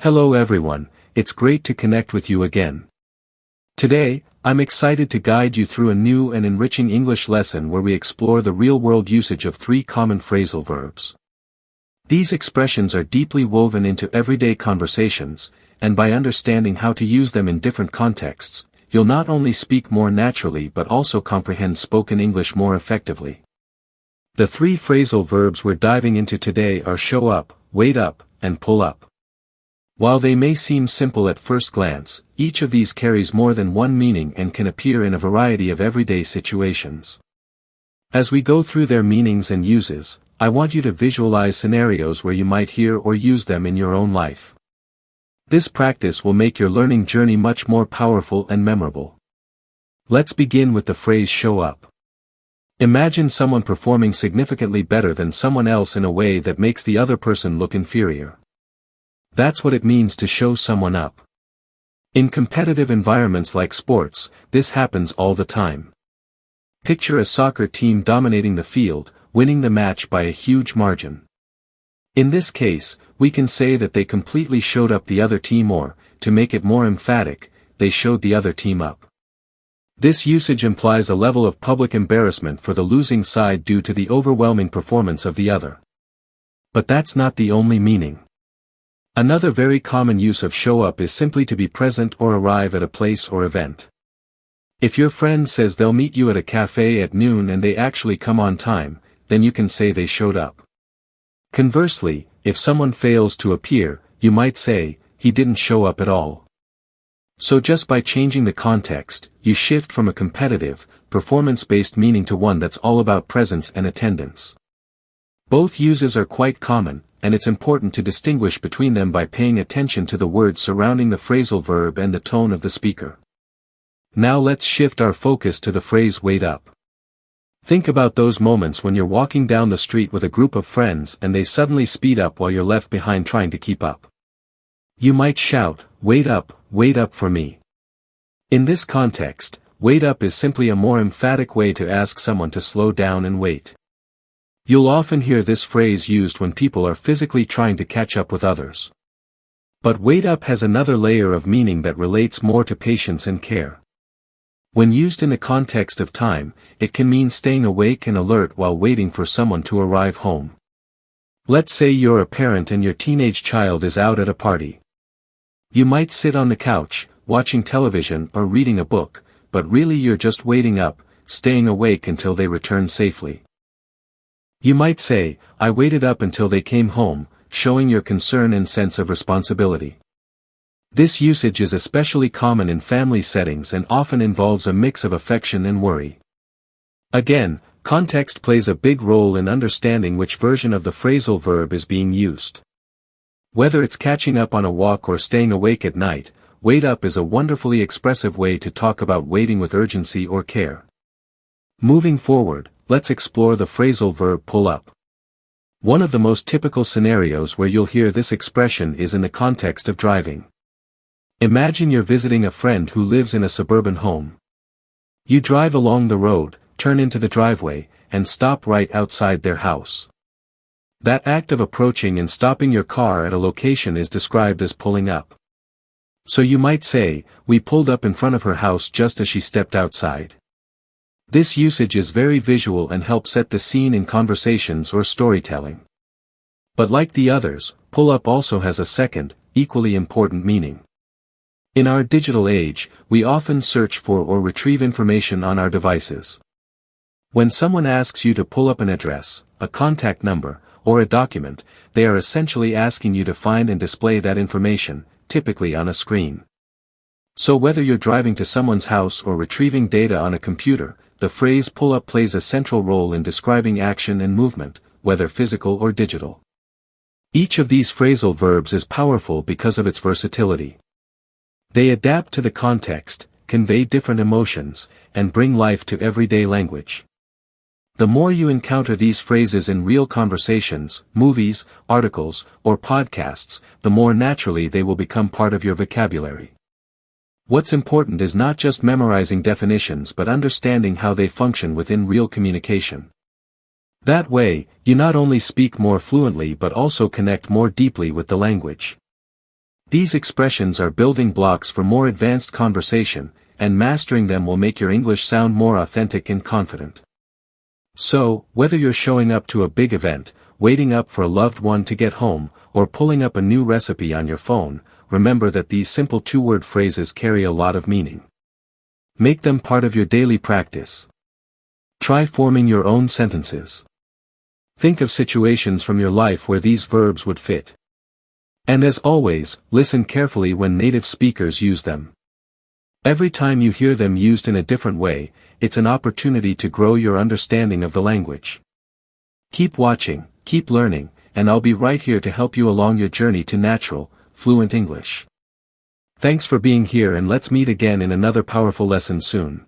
Hello everyone, it's great to connect with you again. Today, I'm excited to guide you through a new and enriching English lesson where we explore the real-world usage of 3 common phrasal verbs. These expressions are deeply woven into everyday conversations, and by understanding how to use them in different contexts, you'll not only speak more naturally but also comprehend spoken English more effectively. The 3 phrasal verbs we're diving into today are show up, wait up, and pull up. While they may seem simple at first glance, each of these carries more than one meaning and can appear in a variety of everyday situations. As we go through their meanings and uses, I want you to visualize scenarios where you might hear or use them in your own life. This practice will make your learning journey much more powerful and memorable. Let's begin with the phrase show up. Imagine someone performing significantly better than someone else in a way that makes the other person look inferior. That's what it means to show someone up. In competitive environments like sports, this happens all the time. Picture a soccer team dominating the field, winning the match by a huge margin. In this case, we can say that they completely showed up the other team, or, to make it more emphatic, they showed the other team up. This usage implies a level of public embarrassment for the losing side due to the overwhelming performance of the other. But that's not the only meaning. Another very common use of show up is simply to be present or arrive at a place or event. If your friend says they'll meet you at a cafe at noon and they actually come on time, then you can say they showed up. Conversely, if someone fails to appear, you might say, he didn't show up at all. So just by changing the context, you shift from a competitive, performance-based meaning to one that's all about presence and attendance. Both uses are quite common, and it's important to distinguish between them by paying attention to the words surrounding the phrasal verb and the tone of the speaker. Now let's shift our focus to the phrase wait up. Think about those moments when you're walking down the street with a group of friends and they suddenly speed up while you're left behind trying to keep up. You might shout, wait up for me. In this context, wait up is simply a more emphatic way to ask someone to slow down and wait. You'll often hear this phrase used when people are physically trying to catch up with others. But wait up has another layer of meaning that relates more to patience and care. When used in the context of time, it can mean staying awake and alert while waiting for someone to arrive home. Let's say you're a parent and your teenage child is out at a party. You might sit on the couch, watching television or reading a book, but really you're just waiting up, staying awake until they return safely. You might say, I waited up until they came home, showing your concern and sense of responsibility. This usage is especially common in family settings and often involves a mix of affection and worry. Again, context plays a big role in understanding which version of the phrasal verb is being used. Whether it's catching up on a walk or staying awake at night, wait up is a wonderfully expressive way to talk about waiting with urgency or care. Moving forward, let's explore the phrasal verb pull up. One of the most typical scenarios where you'll hear this expression is in the context of driving. Imagine you're visiting a friend who lives in a suburban home. You drive along the road, turn into the driveway, and stop right outside their house. That act of approaching and stopping your car at a location is described as pulling up. So you might say, we pulled up in front of her house just as she stepped outside. This usage is very visual and helps set the scene in conversations or storytelling. But like the others, pull up also has a second, equally important meaning. In our digital age, we often search for or retrieve information on our devices. When someone asks you to pull up an address, a contact number, or a document, they are essentially asking you to find and display that information, typically on a screen. So whether you're driving to someone's house or retrieving data on a computer, the phrase pull up plays a central role in describing action and movement, whether physical or digital. Each of these phrasal verbs is powerful because of its versatility. They adapt to the context, convey different emotions, and bring life to everyday language. The more you encounter these phrases in real conversations, movies, articles, or podcasts, the more naturally they will become part of your vocabulary. What's important is not just memorizing definitions but understanding how they function within real communication. That way, you not only speak more fluently but also connect more deeply with the language. These expressions are building blocks for more advanced conversation, and mastering them will make your English sound more authentic and confident. So, whether you're showing up to a big event, waiting up for a loved one to get home, or pulling up a new recipe on your phone, remember that these simple two-word phrases carry a lot of meaning. Make them part of your daily practice. Try forming your own sentences. Think of situations from your life where these verbs would fit. And as always, listen carefully when native speakers use them. Every time you hear them used in a different way, it's an opportunity to grow your understanding of the language. Keep watching, keep learning, and I'll be right here to help you along your journey to natural, fluent English. Thanks for being here, and let's meet again in another powerful lesson soon.